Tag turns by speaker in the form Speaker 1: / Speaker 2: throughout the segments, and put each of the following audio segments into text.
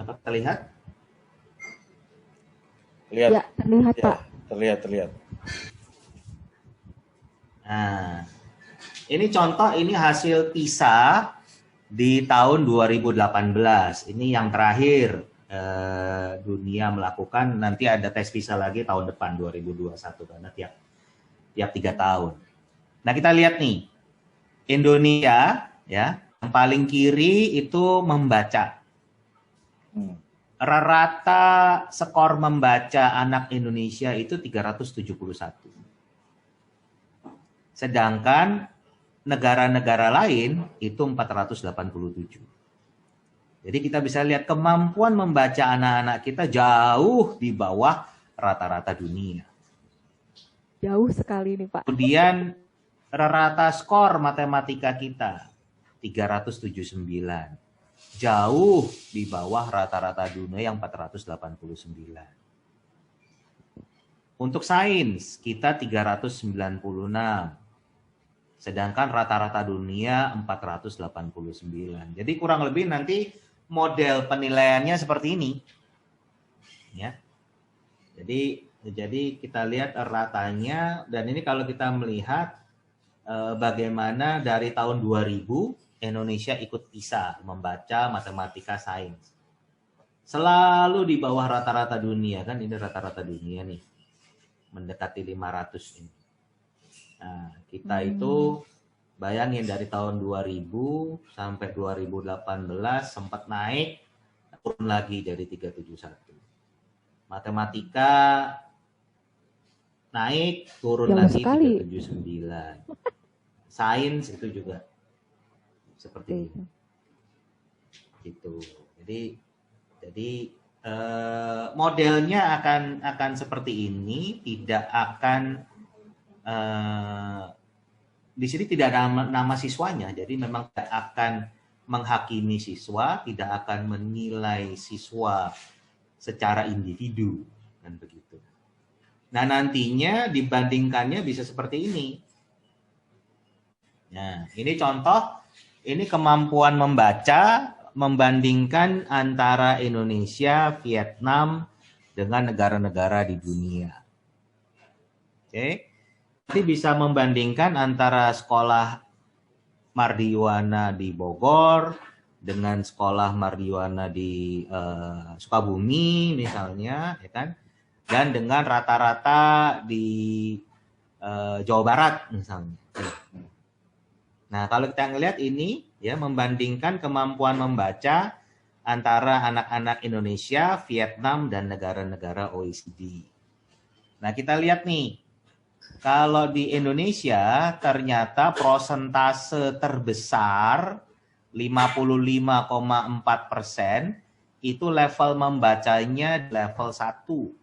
Speaker 1: Apa terlihat?
Speaker 2: Lihat.
Speaker 3: Ya, terlihat,
Speaker 2: Ya,
Speaker 3: Pak.
Speaker 2: terlihat.
Speaker 1: Nah, ini contoh, ini hasil PISA di tahun 2018. Ini yang terakhir dunia melakukan. Nanti ada tes PISA lagi tahun depan 2021 karena tiap 3 tahun. Nah, kita lihat nih. Indonesia ya, yang paling kiri itu membaca. Rata skor membaca anak Indonesia itu 371. Sedangkan negara-negara lain itu 487. Jadi kita bisa lihat kemampuan membaca anak-anak kita jauh di bawah rata-rata dunia.
Speaker 3: Jauh sekali nih, Pak.
Speaker 1: Kemudian rata skor matematika kita 379. Jauh di bawah rata-rata dunia yang 489. Untuk sains kita 396. Sedangkan rata-rata dunia 489. Jadi kurang lebih nanti model penilaiannya seperti ini. Ya. Jadi kita lihat ratanya, dan ini kalau kita melihat bagaimana dari tahun 2000 Indonesia ikut PISA membaca matematika sains. Selalu di bawah rata-rata dunia, kan ini rata-rata dunia nih. Mendekati 500 ini. Nah, kita itu bayangin dari tahun 2000 sampai 2018 sempat naik, turun lagi jadi 371. Matematika naik, turun lagi 379. Sains itu juga seperti ini. Gitu. Jadi modelnya akan seperti ini, tidak akan di sini tidak ada nama siswanya, jadi memang tidak akan menghakimi siswa, tidak akan menilai siswa secara individu, dan begitu. Nah, nantinya dibandingkannya bisa seperti ini. Nah, ini contoh, ini kemampuan membaca membandingkan antara Indonesia, Vietnam dengan negara-negara di dunia. Oke. Nanti bisa membandingkan antara sekolah Mardiwana di Bogor dengan sekolah Mardiwana di Sukabumi misalnya, ya kan? Dan dengan rata-rata di Jawa Barat misalnya. Nah, kalau kita ngelihat ini ya, membandingkan kemampuan membaca antara anak-anak Indonesia, Vietnam, dan negara-negara OECD. Nah, kita lihat nih, kalau di Indonesia ternyata prosentase terbesar 55,4% itu level membacanya level 1.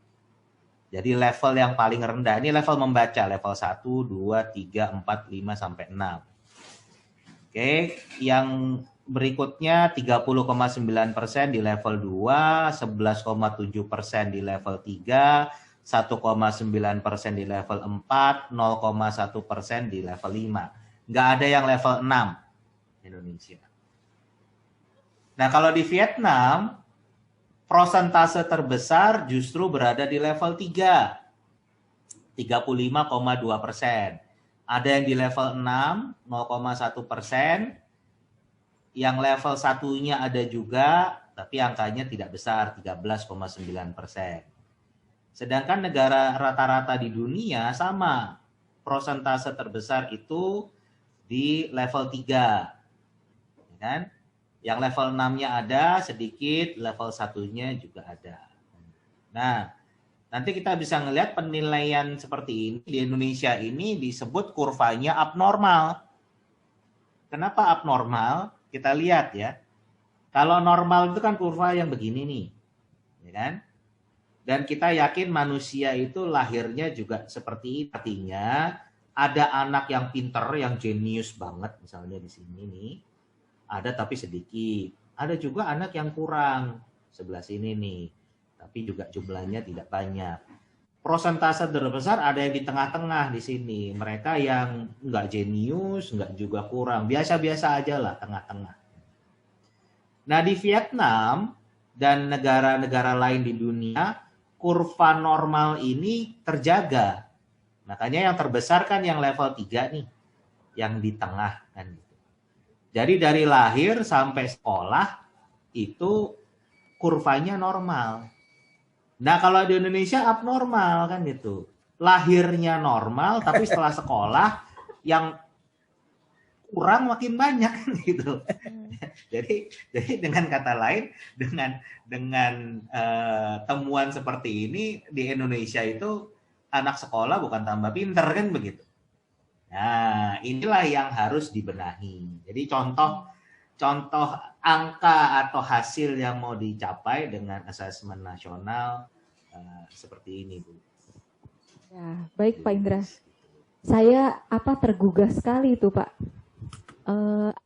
Speaker 1: Jadi level yang paling rendah, ini level membaca, level 1, 2, 3, 4, 5, sampai 6. Oke, yang berikutnya 30,9% di level 2, 11,7% di level 3, 1,9% di level 4, 0,1% di level 5. Nggak ada yang level 6 Indonesia. Nah, kalau di Vietnam, prosentase terbesar justru berada di level 3, 35,2%. Ada yang di level 6, 0,1%. Yang level 1-nya ada juga, tapi angkanya tidak besar, 13,9%. Sedangkan negara rata-rata di dunia sama. Prosentase terbesar itu di level 3. Ya kan? Yang level 6-nya ada sedikit, level 1-nya juga ada. Nah, nanti kita bisa ngelihat penilaian seperti ini di Indonesia ini disebut kurvanya abnormal. Kenapa abnormal? Kita lihat ya. Kalau normal itu kan kurva yang begini nih. Ya kan? Dan kita yakin manusia itu lahirnya juga seperti ini. Artinya ada anak yang pinter, yang jenius banget misalnya di sini nih. Ada tapi sedikit. Ada juga anak yang kurang sebelah sini nih. Tapi juga jumlahnya tidak banyak. Prosentase terbesar ada yang di tengah-tengah di sini. Mereka yang nggak jenius, nggak juga kurang. Biasa-biasa aja lah, tengah-tengah. Nah, di Vietnam, dan negara-negara lain di dunia, kurva normal ini terjaga. Makanya yang terbesar kan yang level 3 nih, yang di tengah kan gitu. Jadi dari lahir sampai sekolah itu kurvanya normal. Nah kalau di Indonesia abnormal kan gitu. Lahirnya normal tapi setelah sekolah yang kurang makin banyak kan gitu. Jadi dengan kata lain dengan temuan seperti ini di Indonesia itu anak sekolah bukan tambah pinter kan begitu. Nah, inilah yang harus dibenahi. Jadi contoh angka atau hasil yang mau dicapai dengan asesmen nasional seperti ini, Bu.
Speaker 3: Ya, baik Pak Indra. Saya tergugah sekali itu Pak.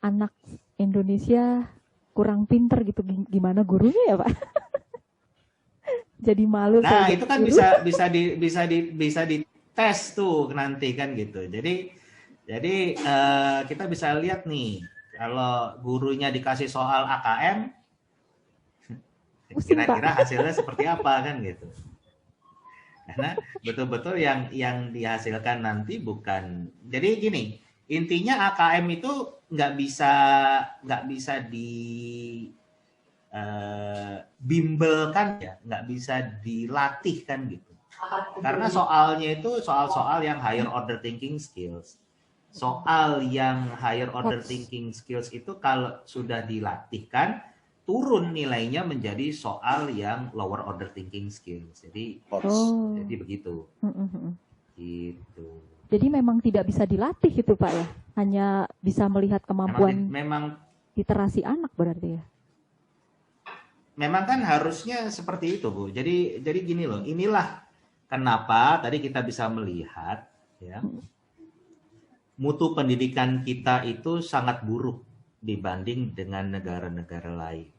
Speaker 3: Anak Indonesia kurang pinter gitu, gimana gurunya ya Pak? Jadi malu.
Speaker 1: Nah itu kan bisa dites tuh nanti kan gitu. Jadi kita bisa lihat nih kalau gurunya dikasih soal AKM, kira-kira hasilnya seperti apa kan gitu. Karena betul-betul yang dihasilkan nanti bukan. Jadi gini. Intinya AKM itu nggak bisa bimbelkan ya, nggak bisa dilatih kan gitu. Karena soalnya itu soal-soal yang higher order thinking skills. Soal yang higher order thinking skills itu kalau sudah dilatihkan turun nilainya menjadi soal yang lower order thinking skills. Jadi begitu. Gitu.
Speaker 3: Jadi memang tidak bisa dilatih itu Pak ya, hanya bisa melihat kemampuan
Speaker 1: memang
Speaker 3: literasi anak berarti ya.
Speaker 1: Memang kan harusnya seperti itu Bu. Jadi gini loh, inilah kenapa tadi kita bisa melihat ya mutu pendidikan kita itu sangat buruk dibanding dengan negara-negara lain.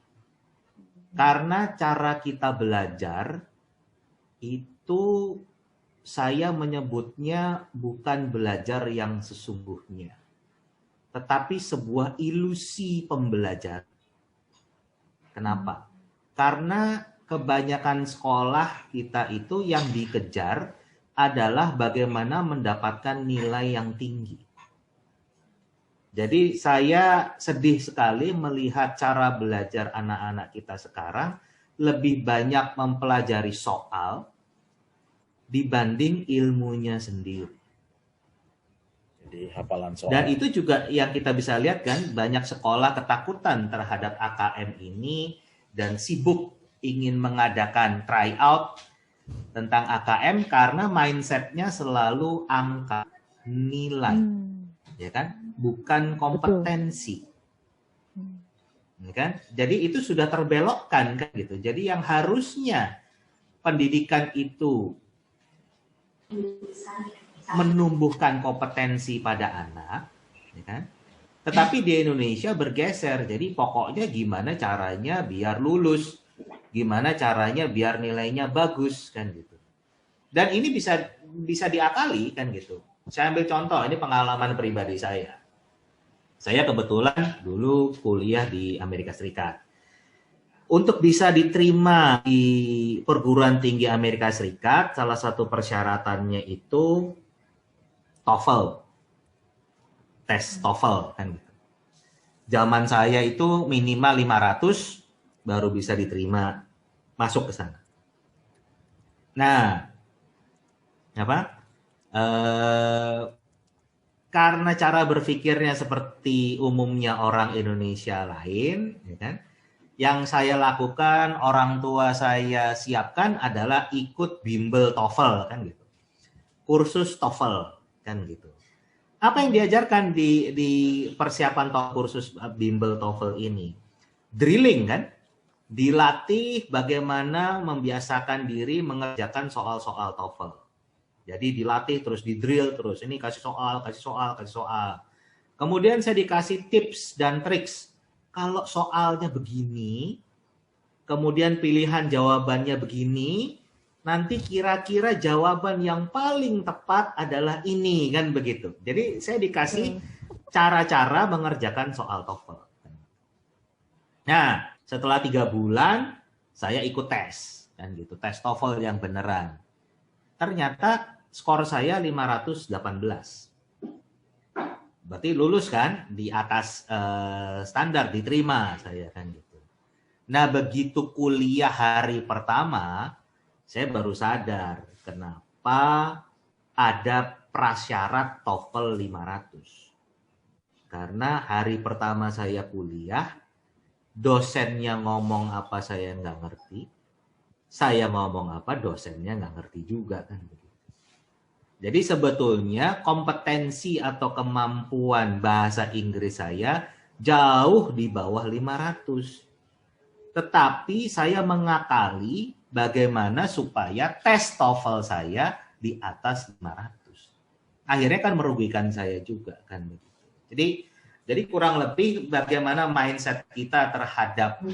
Speaker 1: Karena cara kita belajar itu saya menyebutnya bukan belajar yang sesungguhnya, tetapi sebuah ilusi pembelajaran. Kenapa? Karena kebanyakan sekolah kita itu yang dikejar adalah bagaimana mendapatkan nilai yang tinggi. Jadi saya sedih sekali melihat cara belajar anak-anak kita sekarang lebih banyak mempelajari soal dibanding ilmunya sendiri.
Speaker 2: Jadi hafalan soal.
Speaker 1: Dan itu juga yang kita bisa lihat kan, banyak sekolah ketakutan terhadap AKM ini dan sibuk ingin mengadakan tryout tentang AKM karena mindsetnya selalu angka nilai, ya kan, bukan kompetensi. Ya kan? Jadi itu sudah terbelokkan kan gitu. Jadi yang harusnya pendidikan itu menumbuhkan kompetensi pada anak, ya kan? Tetapi di Indonesia bergeser, jadi pokoknya gimana caranya biar lulus, gimana caranya biar nilainya bagus kan gitu. Dan ini bisa diakali kan gitu. Saya ambil contoh, ini pengalaman pribadi saya. Saya kebetulan dulu kuliah di Amerika Serikat. Untuk bisa diterima di perguruan tinggi Amerika Serikat, salah satu persyaratannya itu TOEFL. Tes TOEFL kan gitu. Zaman saya itu minimal 500 baru bisa diterima masuk ke sana. Nah, karena cara berpikirnya seperti umumnya orang Indonesia lain, ya kan? Yang saya lakukan, orang tua saya siapkan adalah ikut bimbel TOEFL kan gitu. Kursus TOEFL kan gitu. Apa yang diajarkan di persiapan kursus bimbel TOEFL ini? Drilling kan? Dilatih bagaimana membiasakan diri mengerjakan soal-soal TOEFL. Jadi dilatih terus, di-drill terus. Ini kasih soal. Kemudian saya dikasih tips dan triks. Kalau soalnya begini, kemudian pilihan jawabannya begini, nanti kira-kira jawaban yang paling tepat adalah ini, kan begitu. Jadi saya dikasih cara-cara mengerjakan soal TOEFL. Nah, setelah 3 bulan, saya ikut tes kan gitu, tes TOEFL yang beneran. Ternyata skor saya 518. Berarti lulus kan, di atas standar, diterima saya kan gitu. Nah, begitu kuliah hari pertama, saya baru sadar kenapa ada prasyarat TOEFL 500. Karena hari pertama saya kuliah, dosennya ngomong apa saya nggak ngerti, saya ngomong apa dosennya nggak ngerti juga kan begitu. Jadi sebetulnya kompetensi atau kemampuan bahasa Inggris saya jauh di bawah 500. Tetapi saya mengakali bagaimana supaya tes TOEFL saya di atas 500. Akhirnya kan merugikan saya juga kan begitu. Jadi kurang lebih bagaimana mindset kita terhadap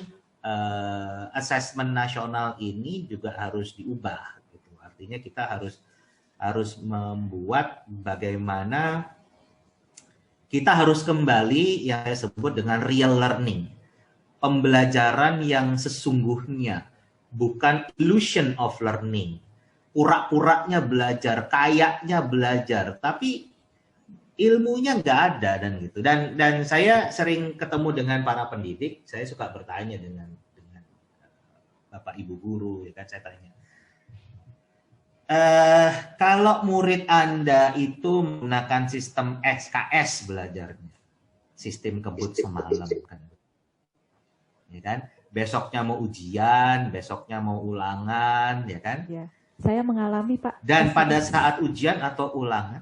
Speaker 1: asesmen nasional ini juga harus diubah. Gitu. Artinya kita harus membuat bagaimana kita harus kembali yang saya sebut dengan real learning. Pembelajaran yang sesungguhnya, bukan illusion of learning. Pura-puranya belajar, kayaknya belajar, tapi ilmunya nggak ada dan gitu. Dan saya sering ketemu dengan para pendidik, saya suka bertanya dengan Bapak Ibu guru, ya kan, saya tanya. Kalau murid Anda itu menggunakan sistem SKS belajarnya, sistem kebut semalam kan, ya kan? Besoknya mau ujian, besoknya mau ulangan, ya kan?
Speaker 3: Ya, saya mengalami Pak.
Speaker 1: Dan pada saat ujian atau ulangan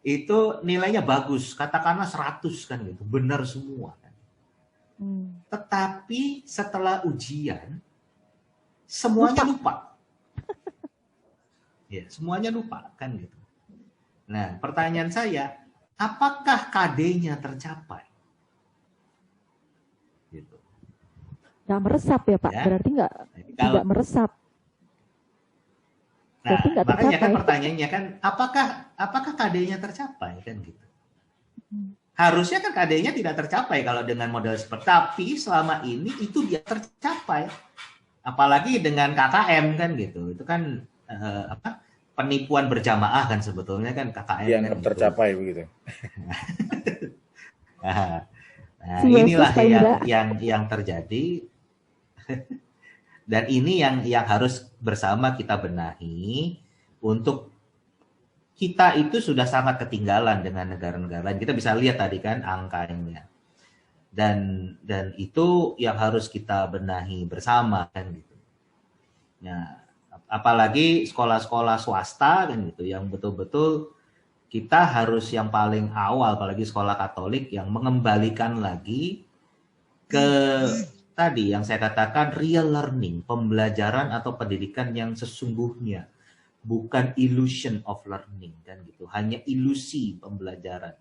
Speaker 1: itu nilainya bagus, katakanlah 100 kan gitu, benar semua kan. Tetapi setelah ujian semuanya lupa. Ya, semuanya lupa kan gitu. Nah, pertanyaan saya, apakah KD-nya tercapai? Gitu.
Speaker 3: Nggak meresap ya Pak,
Speaker 1: Ya.
Speaker 3: berarti tidak meresap.
Speaker 1: Nah,
Speaker 3: nggak
Speaker 1: makanya kan
Speaker 3: tercapai.
Speaker 1: pertanyaannya kan, apakah KD-nya tercapai kan gitu? Harusnya kan KD-nya tidak tercapai kalau dengan model seperti, tapi selama ini itu dia tercapai. Apalagi dengan KKM kan gitu, itu kan penipuan berjamaah kan sebetulnya kan KKM.
Speaker 2: Yang
Speaker 1: kan
Speaker 2: tercapai gitu. Begitu.
Speaker 1: Nah,
Speaker 3: Yesus,
Speaker 1: inilah yang terjadi. Dan ini yang harus bersama kita benahi untuk kita itu sudah sangat ketinggalan dengan negara-negara lain. Kita bisa lihat tadi kan angkanya. Dan itu yang harus kita benahi bersama kan gitu. Nah, apalagi sekolah-sekolah swasta kan gitu yang betul-betul kita harus yang paling awal, apalagi sekolah Katolik yang mengembalikan lagi ke tadi yang saya katakan real learning, pembelajaran atau pendidikan yang sesungguhnya, bukan illusion of learning kan gitu, hanya ilusi pembelajaran,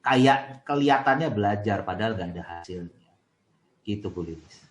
Speaker 1: kayak kelihatannya belajar padahal nggak ada hasilnya, gitu Bu Lilis.